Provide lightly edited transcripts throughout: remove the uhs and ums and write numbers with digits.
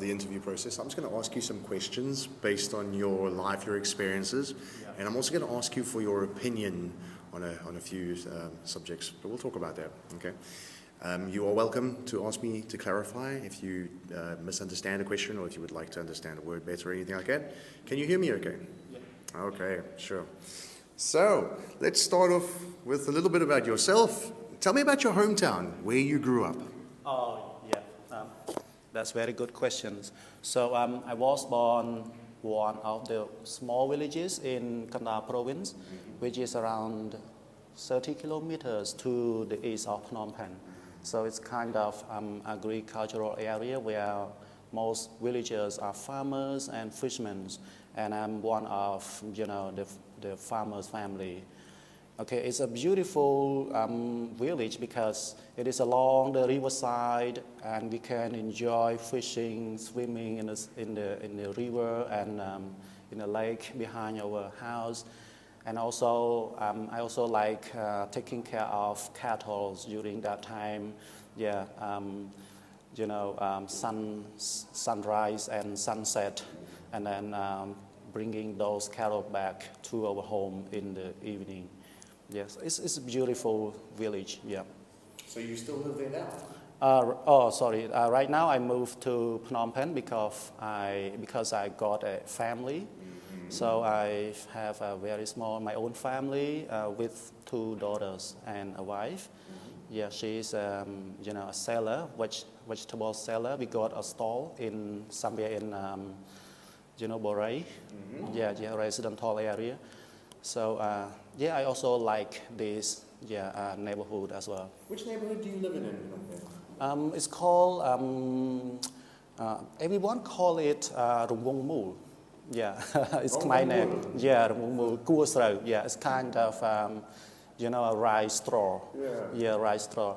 the interview process. I'm just going to ask you some questions based on your life, your experiences, and I'm also going to ask you for your opinion on a few subjects, but we'll talk about that, okay? You are welcome to ask me to clarify if you misunderstand a question or if you would like to understand a word better or anything like that. Can you hear me okay? Yeah. Okay, sure. So, let's start off with a little bit about yourself. Tell me about your hometown, where you grew up. Oh, yeah. That's very good questions. So I was born one of the small villages in Kandahar province, which is around 30 kilometers to the east of Phnom Penh. So it's kind of agricultural area where most villagers are farmers and fishermen, and I'm one of the farmers' family. Okay, it's a beautiful village because it is along the riverside, and we can enjoy fishing, swimming in the river and in the lake behind our house. And also, I also like taking care of cattle during that time. Yeah, sunrise and sunset, and then bringing those cattle back to our home in the evening. Yes, it's a beautiful village, yeah. So you still live there now? Right now I moved to Phnom Penh because I got a family. So I have a very small, my own family with 2 daughters and a wife. Yeah, she's a seller, vegetable seller. We got a stall somewhere in Borei, residential area. So I also like this neighborhood as well. Which neighborhood do you live in? It's called everyone call it Rung Wong Mu. Yeah, it's my name. Yeah, Rung Wong Mu, Kua Srau. Yeah, it's kind of a rice straw. Yeah, rice straw.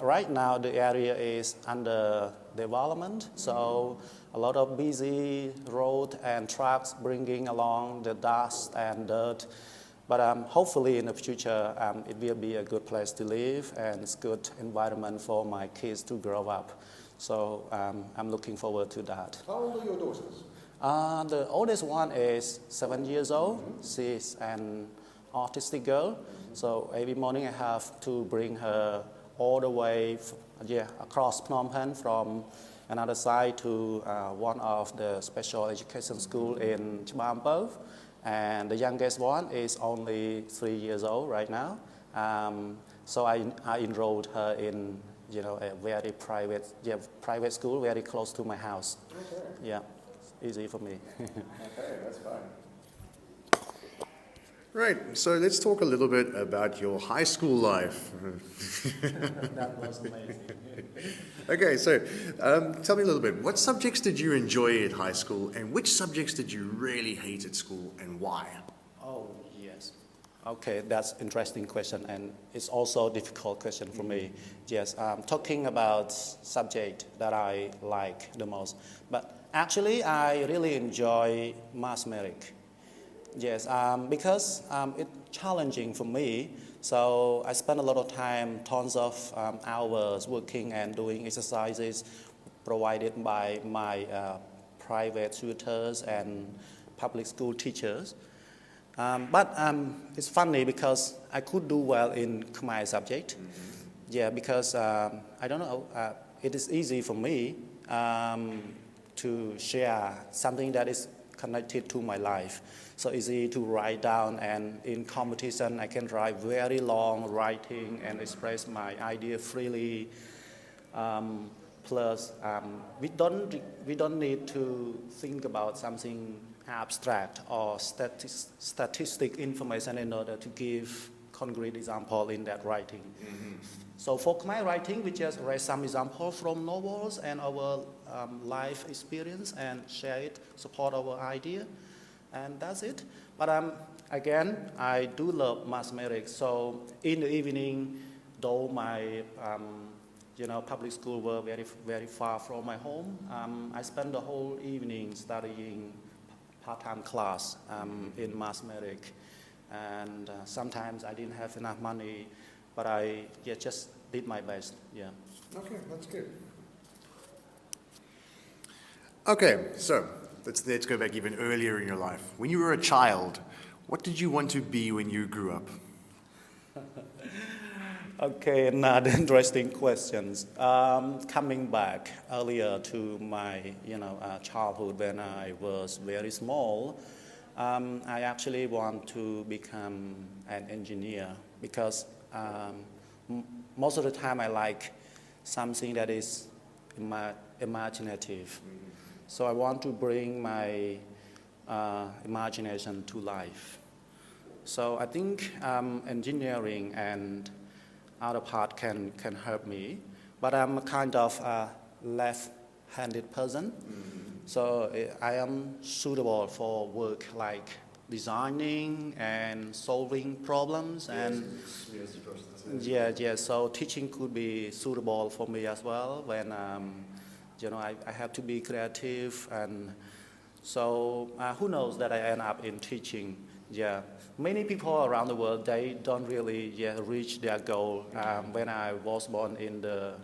Right now the area is under development, so a lot of busy road and trucks bringing along the dust and dirt. But hopefully in the future it will be a good place to live, and it's good environment for my kids to grow up. So I'm looking forward to that. How old are your daughters? The oldest one is 7 years old. She's an autistic girl. So every morning I have to bring her all the way across Phnom Penh from another side to one of the special education school in Chbampov. And the youngest one is only 3 years old right now. So I enrolled her in a very private school very close to my house. Okay. Yeah, easy for me. Okay, that's fine. Right, so let's talk a little bit about your high school life. That was amazing. Okay, so tell me a little bit. What subjects did you enjoy at high school, and which subjects did you really hate at school, and why? Oh, yes. Okay, that's an interesting question, and it's also a difficult question for me. Yes, talking about subject that I like the most. But actually, I really enjoy mathematics. Yes, because it's challenging for me. So I spend a lot of time, tons of hours working and doing exercises provided by my private tutors and public school teachers. But it's funny because I could do well in Khmer subject. Yeah, because I don't know, it is easy for me to share something that is connected to my life. So easy to write down, and in competition I can write very long writing and express my idea freely. Plus, we don't need to think about something abstract or statistic information in order to give concrete example in that writing. So for my writing, we just write some example from novels and our life experience and share it, support our idea, and that's it. But again, I do love mathematics. So in the evening, though my public school were very far from my home, I spent the whole evening studying part-time class in mathematics. And sometimes I didn't have enough money, but I just did my best. Yeah. Okay, that's good. Okay, so let's go back even earlier in your life. When you were a child, what did you want to be when you grew up? Okay, another interesting questions. Coming back earlier to my, childhood when I was very small, I actually want to become an engineer because most of the time I like something that is imaginative. So I want to bring my imagination to life. So I think engineering and other part can help me, but I'm a kind of a left-handed person, so I am suitable for work like designing and solving problems and yeah. So teaching could be suitable for me as well when I have to be creative and so who knows that I end up in teaching. Yeah, many people around the world they don't really reach their goal. When I was born in the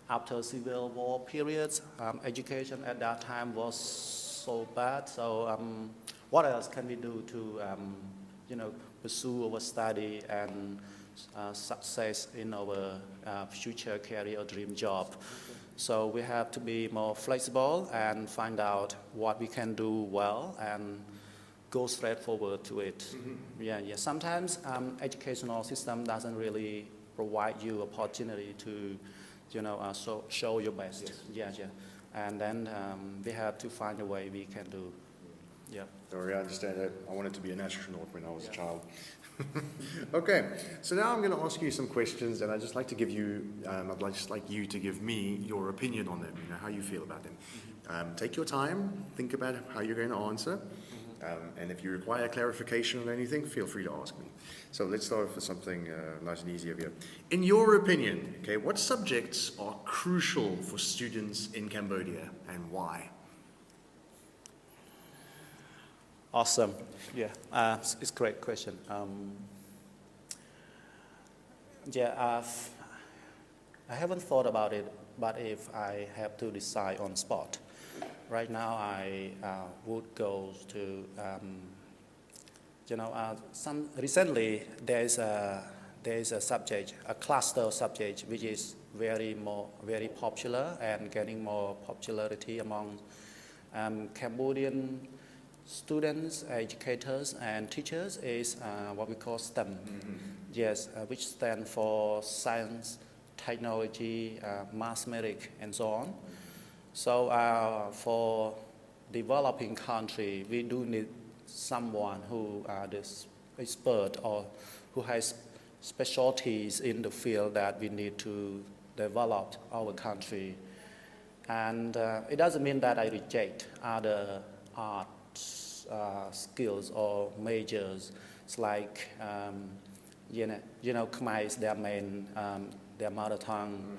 after Civil War periods, education at that time was so bad. So what else can we do to pursue our study and success in our future career or dream job? So we have to be more flexible and find out what we can do well and go straight forward to it. Yeah. Sometimes educational system doesn't really provide you opportunity to, show your best. Yes. Yeah. And then we have to find a way we can do. Yeah. Sorry, I understand that. I wanted to be an astronaut when I was a child. Okay, so now I'm going to ask you some questions, and I'd just like to give you, I'd just like you to give me your opinion on them, how you feel about them. Take your time, think about how you're going to answer, and if you require clarification on anything, feel free to ask me. So let's start with something nice and easy over here. In your opinion, okay, what subjects are crucial for students in Cambodia, and why? Awesome. Yeah, it's a great question. I haven't thought about it, but if I have to decide on spot, right now I would go to, recently there is a subject, a cluster subject, which is very popular and getting more popularity among Cambodian students, educators, and teachers is what we call STEM. Yes, which stands for science, technology, mathematics, and so on. So for developing country, we do need someone who is expert or who has specialties in the field that we need to develop our country. And it doesn't mean that I reject other art skills or majors. It's like Khmer is their main their mother tongue.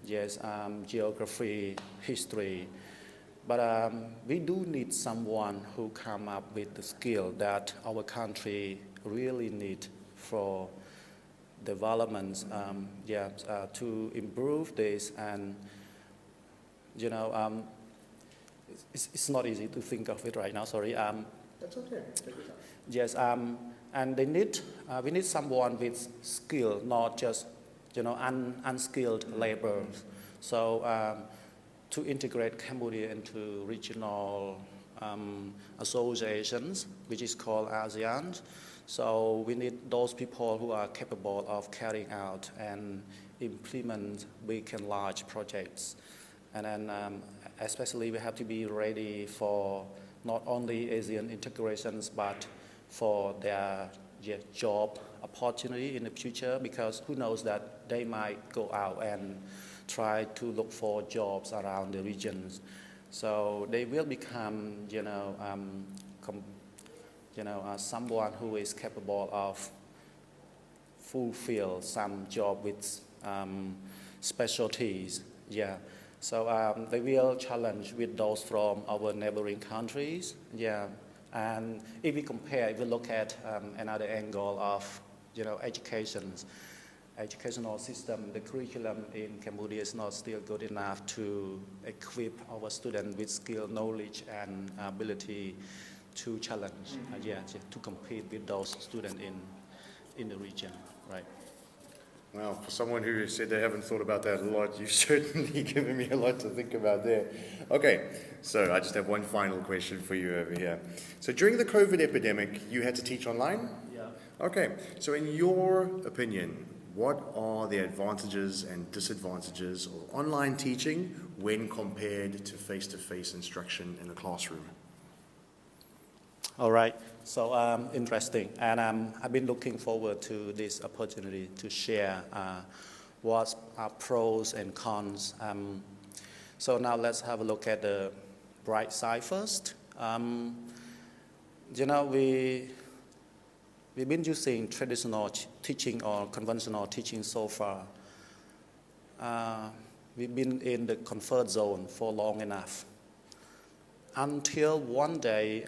Yes, geography, history, but we do need someone who come up with the skill that our country really need for developments. To improve this and it's not easy to think of it right now. Sorry. That's okay. Take your time. Yes. And we need someone with skill, not just unskilled laborers. So to integrate Cambodia into regional associations, which is called ASEAN. So we need those people who are capable of carrying out and implement big and large projects. And then especially we have to be ready for not only ASEAN integrations, but for their job opportunity in the future, because who knows that they might go out and try to look for jobs around the regions. So they will become, someone who is capable of fulfill some job with specialties. Yeah. So they will challenge with those from our neighboring countries. Yeah. And if we compare, if we look at another angle of, education, educational system, the curriculum in Cambodia is not still good enough to equip our students with skill, knowledge, and ability to challenge, to compete with those students in the region, right? Well, for someone who said they haven't thought about that a lot, you've certainly given me a lot to think about there. Okay, so I just have one final question for you over here. So during the COVID epidemic, you had to teach online? Yeah. Okay, so in your opinion, what are the advantages and disadvantages of online teaching when compared to face-to-face instruction in the classroom? All right, so interesting, and I've been looking forward to this opportunity to share what are pros and cons. So now let's have a look at the bright side first. We've been using traditional teaching or conventional teaching so far. We've been in the comfort zone for long enough. Until one day,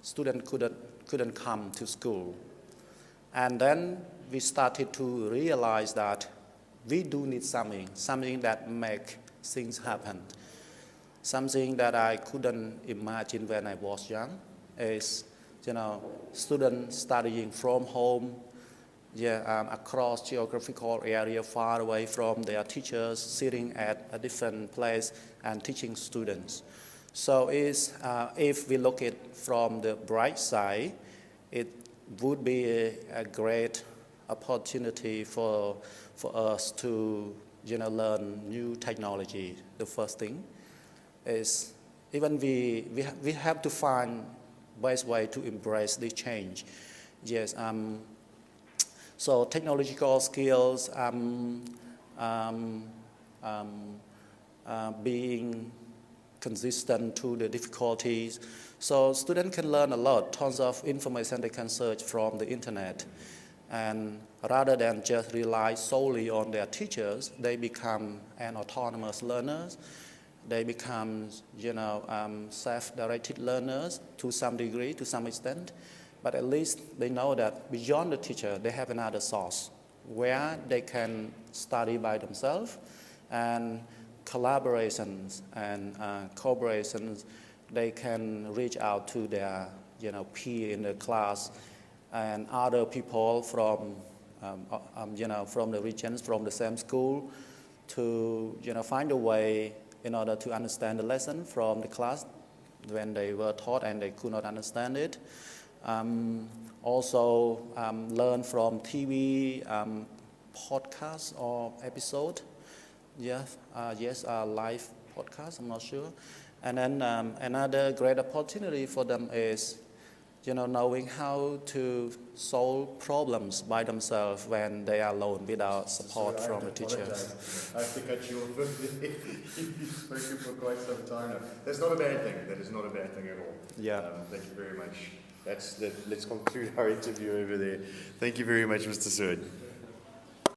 students couldn't come to school. And then we started to realize that we do need something that make things happen. Something that I couldn't imagine when I was young is, students studying from home, across geographical area far away from their teachers, sitting at a different place and teaching students. So if we look at it from the bright side, it would be a great opportunity for us to learn new technology. The first thing is even we have to find best way to embrace the change. Yes. So technological skills, being consistent to the difficulties. So students can learn a lot, tons of information they can search from the internet. And rather than just rely solely on their teachers, they become an autonomous learners. They become, self-directed learners to some degree, to some extent. But at least they know that beyond the teacher, they have another source where they can study by themselves, and collaborations and cooperations, they can reach out to their peer in the class and other people from from the regions, from the same school, to find a way in order to understand the lesson from the class when they were taught and they could not understand it. Also learn from TV, podcasts or episode. Yes, live podcast, I'm not sure. And then another great opportunity for them is, knowing how to solve problems by themselves when they are alone without support from the teachers. I have to cut you off. You've spoken for quite some time now. That's not a bad thing. That is not a bad thing at all. Yeah. Thank you very much. Let's conclude our interview over there. Thank you very much, Mr. Sud.